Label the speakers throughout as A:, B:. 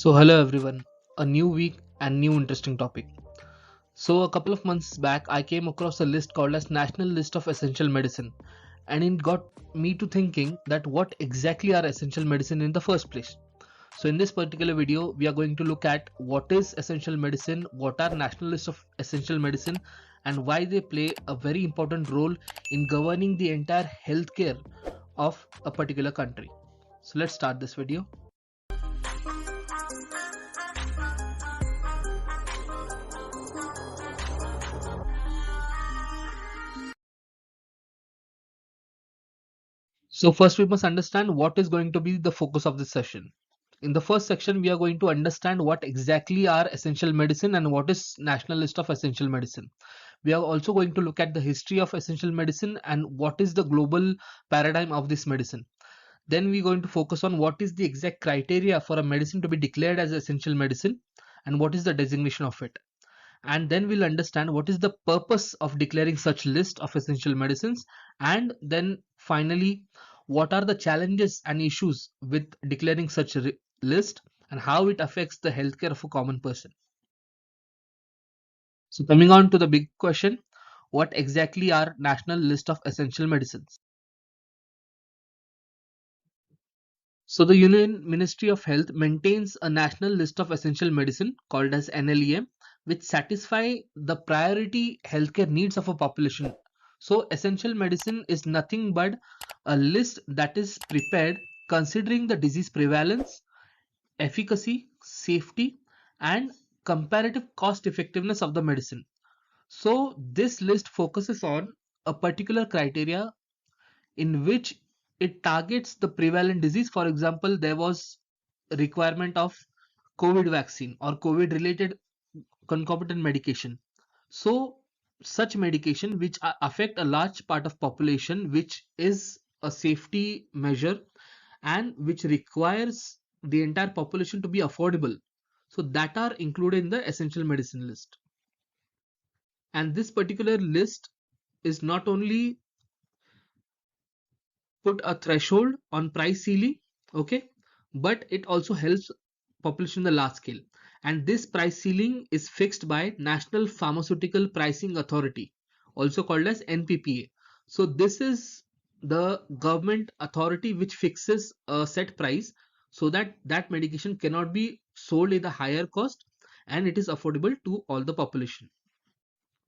A: So, hello everyone, a new week and new interesting topic. So, a couple of months back, I came across a list called as National List of Essential Medicine, and it got me to thinking that what exactly are essential medicine in the first place. So, in this particular video, we are going to look at what is essential medicine, what are National List of Essential Medicine, and why they play a very important role in governing the entire healthcare of a particular country. So, let's start this video. So first we must understand what is going to be the focus of this session. In the first section, we are going to understand what exactly are essential medicine and what is national list of essential medicine. We are also going to look at the history of essential medicine and what is the global paradigm of this medicine. Then we're going to focus on what is the exact criteria for a medicine to be declared as essential medicine and what is the designation of it. And then we'll understand what is the purpose of declaring such list of essential medicines, and then finally what are the challenges and issues with declaring such a list and how it affects the healthcare of a common person. So coming on to the big question, what exactly are national list of essential medicines? So the Union Ministry of Health maintains a national list of essential medicine called as NLEM, which satisfy the priority healthcare needs of a population. So essential medicine is nothing but a list that is prepared considering the disease prevalence, efficacy, safety, and comparative cost effectiveness of the medicine. So this list focuses on a particular criteria in which it targets the prevalent disease. For example, there was a requirement of COVID vaccine or COVID related concomitant medication. So such medication which affect a large part of population, which is a safety measure and which requires the entire population to be affordable. So that are included in the essential medicine list. And this particular list is not only put a threshold on price ceiling, okay, but it also helps population in the large scale. And this price ceiling is fixed by National Pharmaceutical Pricing Authority, also called as NPPA. So this is the government authority which fixes a set price so that that medication cannot be sold at a higher cost and it is affordable to all the population.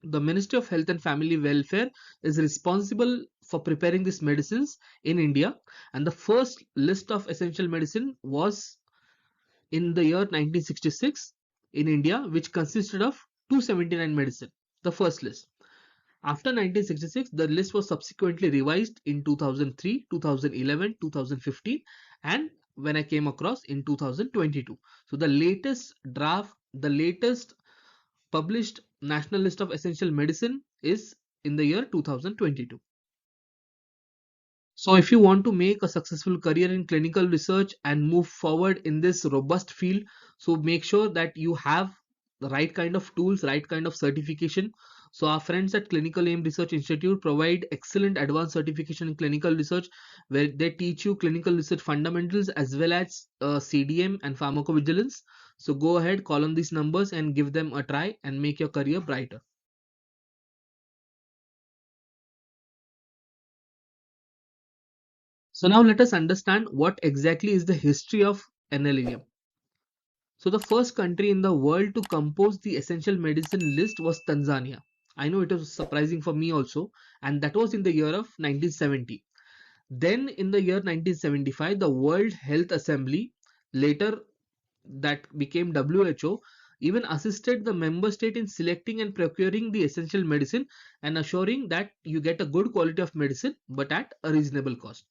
A: The Ministry of Health and Family Welfare is responsible for preparing these medicines in India, and the first list of essential medicine was in the year 1966 in India, which consisted of 279 medicine, the first list. After 1966, the list was subsequently revised in 2003, 2011, 2015, and when I came across in 2022. So the latest draft, the latest published national list of essential medicine is in the year 2022. So if you want to make a successful career in clinical research and move forward in this robust field, so make sure that you have the right kind of tools, right kind of certification. So our friends at Clinical Aim Research Institute provide excellent advanced certification in clinical research where they teach you clinical research fundamentals as well as CDM and pharmacovigilance. So go ahead, call on these numbers and give them a try and make your career brighter. So now let us understand what exactly is the history of NLEM. So the first country in the world to compose the essential medicine list was Tanzania. I know it was surprising for me also, and that was in the year of 1970. Then in the year 1975, the World Health Assembly, later that became WHO, even assisted the member state in selecting and procuring the essential medicine and assuring that you get a good quality of medicine but at a reasonable cost.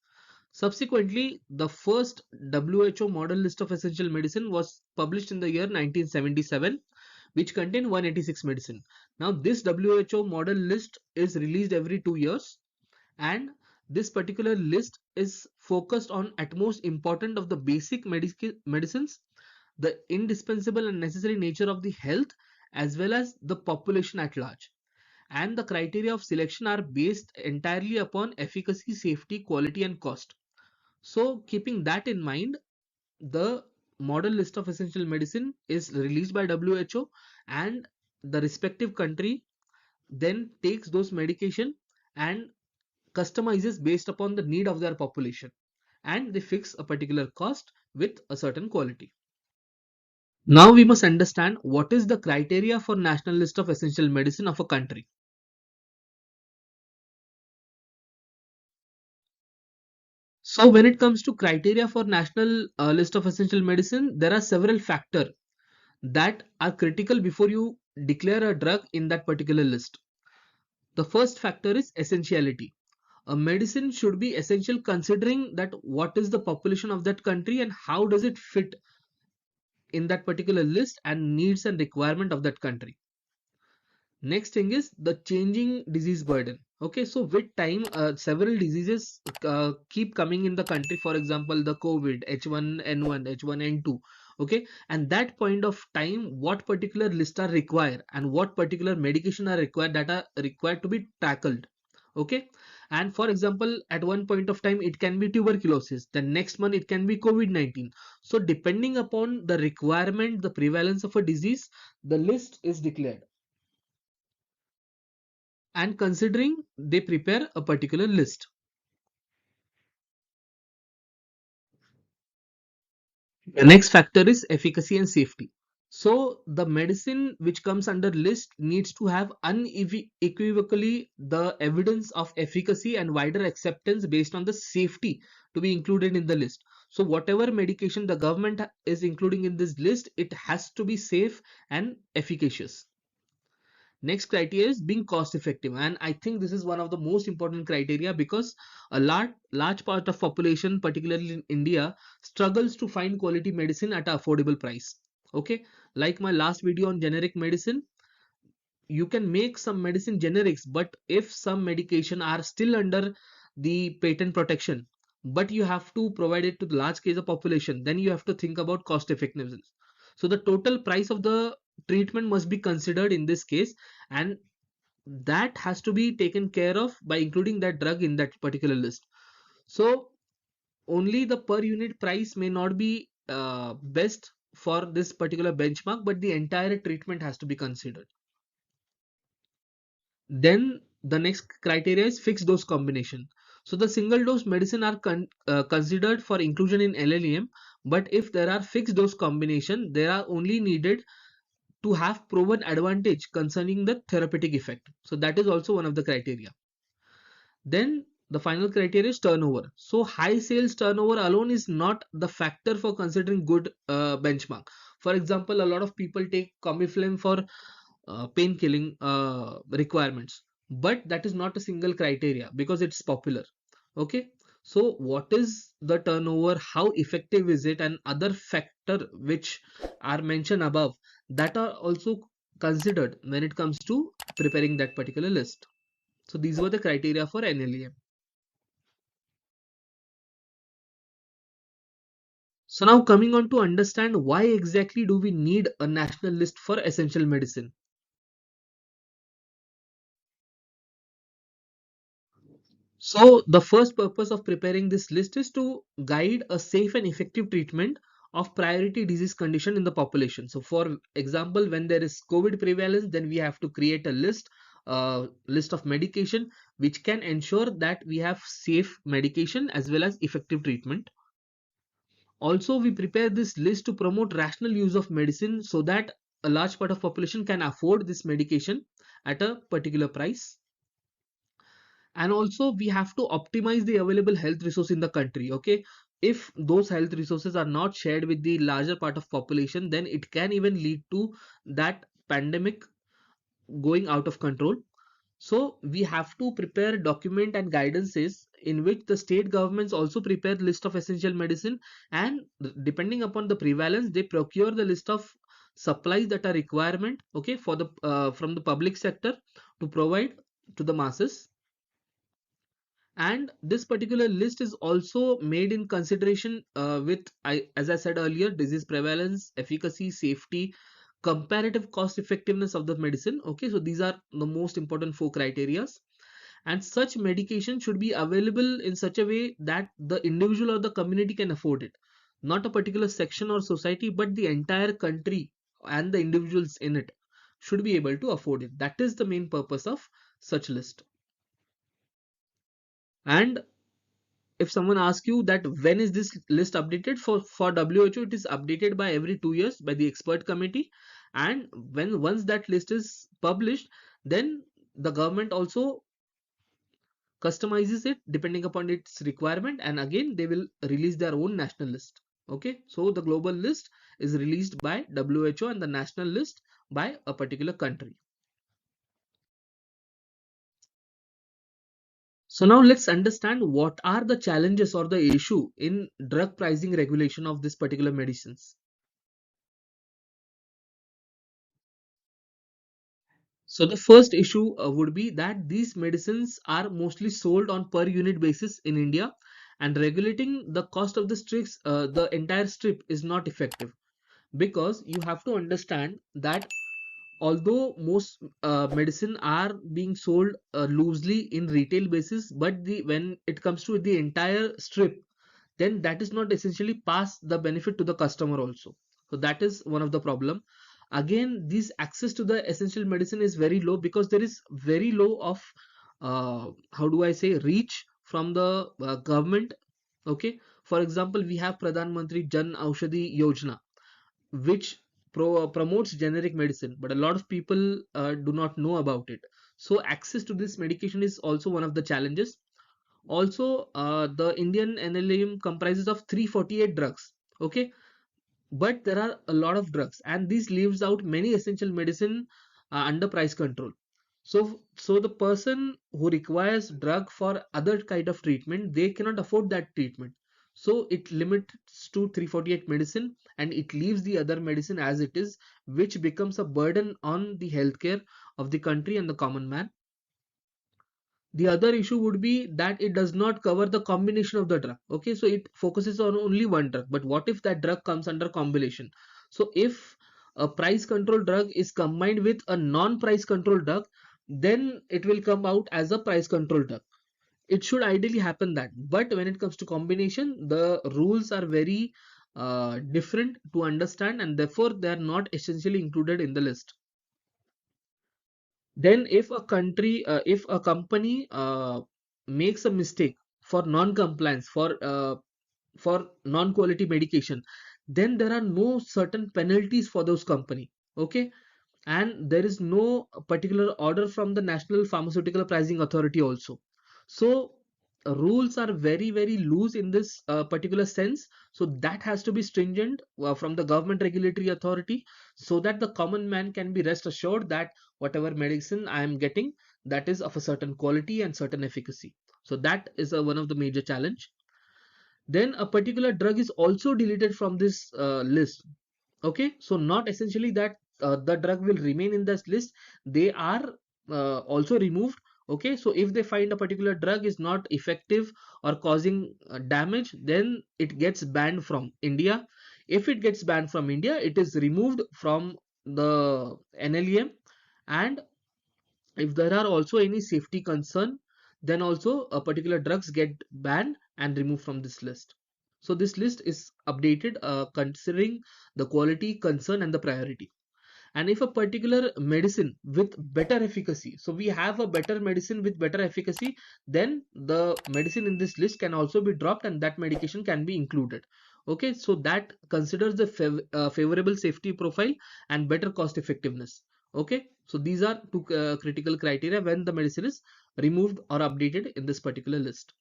A: Subsequently, the first WHO model list of essential medicine was published in the year 1977, which contained 186 medicine. Now, this WHO model list is released every 2 years, and this particular list is focused on at most important of the basic medicines, the indispensable and necessary nature of the health, as well as the population at large. And the criteria of selection are based entirely upon efficacy, safety, quality, and cost. So keeping that in mind, the model list of essential medicine is released by WHO, and the respective country then takes those medication and customizes based upon the need of their population, and they fix a particular cost with a certain quality. Now we must understand what is the criteria for national list of essential medicine of a country. So when it comes to criteria for national list of essential medicine, there are several factors that are critical before you declare a drug in that particular list. The first factor is essentiality. A medicine should be essential considering that what is the population of that country and how does it fit in that particular list and needs and requirement of that country. Next thing is the changing disease burden. Okay, so with time, several diseases keep coming in the country. For example, the COVID, H1N1, H1N2. Okay, and that point of time, what particular list are required and what particular medication are required that are required to be tackled. Okay, and for example, at one point of time, it can be tuberculosis. The next month, it can be COVID-19. So depending upon the requirement, the prevalence of a disease, the list is declared, and considering they prepare a particular list. The next factor is efficacy and safety. So the medicine which comes under list needs to have unequivocally the evidence of efficacy and wider acceptance based on the safety to be included in the list. So whatever medication the government is including in this list, it has to be safe and efficacious. Next criteria is being cost effective, and I think this is one of the most important criteria because a large part of population, particularly in India, struggles to find quality medicine at an affordable price. Okay, like my last video on generic medicine, you can make some medicine generics, but if some medication are still under the patent protection, but you have to provide it to the large case of population, then you have to think about cost effectiveness. So the total price of the treatment must be considered in this case, and that has to be taken care of by including that drug in that particular list. So only the per unit price may not be best for this particular benchmark, but the entire treatment has to be considered. Then the next criteria is fixed dose combination. So the single dose medicine are considered for inclusion in LLEM, but if there are fixed dose combination, they are only needed to have proven advantage concerning the therapeutic effect. So that is also one of the criteria. Then the final criteria is turnover. So high sales turnover alone is not the factor for considering good benchmark. For example, a lot of people take Comiflame for pain killing requirements, but that is not a single criteria because it's popular. Okay, so what is the turnover, how effective is it, and other factor which are mentioned above, that are also considered when it comes to preparing that particular list. So these were the criteria for NLEM. So now coming on to understand why exactly do we need a national list for essential medicine. So the first purpose of preparing this list is to guide a safe and effective treatment of priority disease condition in the population. So for example, when there is COVID prevalence, then we have to create a list of medication which can ensure that we have safe medication as well as effective treatment. Also, we prepare this list to promote rational use of medicine so that a large part of population can afford this medication at a particular price. And also we have to optimize the available health resource in the country. Okay, if those health resources are not shared with the larger part of population, then it can even lead to that pandemic going out of control. So we have to prepare document and guidances in which the state governments also prepare list of essential medicine, and depending upon the prevalence they procure the list of supplies that are requirement, okay, for the from the public sector to provide to the masses. And this particular list is also made in consideration as I said earlier, disease prevalence, efficacy, safety, comparative cost effectiveness of the medicine. Okay, so these are the most important four criterias, and such medication should be available in such a way that the individual or the community can afford it. not a particular section or society, but the entire country and the individuals in it should be able to afford it. That is the main purpose of such list. And if someone asks you that when is this list updated, for WHO it is updated by every 2 years by the expert committee. And when once that list is published, then the government also customizes it depending upon its requirement, and again they will release their own national list. Okay, so the global list is released by WHO and the national list by a particular country. So now let's understand what are the challenges or the issue in drug pricing regulation of this particular medicines. So the first issue would be that these medicines are mostly sold on per unit basis in India, and regulating the cost of the entire strip is not effective, because you have to understand that although most medicine are being sold loosely in retail basis, but when it comes to the entire strip, then that is not essentially pass the benefit to the customer also. So that is one of the problem. Again, this access to the essential medicine is very low because there is very low of how do I say, reach from the government. Okay, for example, we have Pradhan Mantri Jan Aushadhi Yojana, which promotes generic medicine, but a lot of people do not know about it. So access to this medication is also one of the challenges. Also, the Indian NLM comprises of 348 drugs. Okay, but there are a lot of drugs, and this leaves out many essential medicine under price control. So the person who requires drug for other kind of treatment, they cannot afford that treatment. So it limits to 348 medicine, and it leaves the other medicine as it is, which becomes a burden on the healthcare of the country and the common man. The other issue would be that it does not cover the combination of the drug. Okay, so it focuses on only one drug, but what if that drug comes under combination? So if a price control drug is combined with a non price control drug, then it will come out as a price control drug. It should ideally happen that, but when it comes to combination, the rules are very different to understand, and therefore they are not essentially included in the list. Then if a company makes a mistake for non-compliance, for non-quality medication, then there are no certain penalties for those company. Okay, and there is no particular order from the National Pharmaceutical Pricing Authority also. So rules are very very loose in this particular sense. So that has to be stringent from the government regulatory authority, so that the common man can be rest assured that whatever medicine I am getting, that is of a certain quality and certain efficacy. So that is one of the major challenge. Then a particular drug is also deleted from this list. Okay, so not essentially that the drug will remain in this list, they are also removed. Okay, so if they find a particular drug is not effective or causing damage, then it gets banned from India. If it gets banned from India, it is removed from the NLEM. And if there are also any safety concern, then also a particular drugs get banned and removed from this list. So this list is updated considering the quality, concern, and the priority. And if a particular medicine with better efficacy, so we have a better medicine with better efficacy, then the medicine in this list can also be dropped and that medication can be included. Okay, so that considers the favorable safety profile and better cost effectiveness. Okay, so these are two critical criteria when the medicine is removed or updated in this particular list.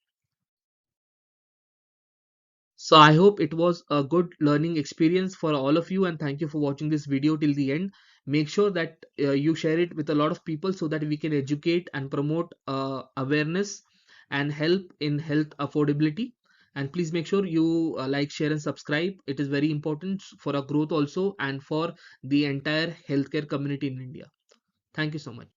A: So I hope it was a good learning experience for all of you, and thank you for watching this video till the end. Make sure that you share it with a lot of people so that we can educate and promote awareness and help in health affordability. And please make sure you like, share, and subscribe. It is very important for our growth also and for the entire healthcare community in India. Thank you so much.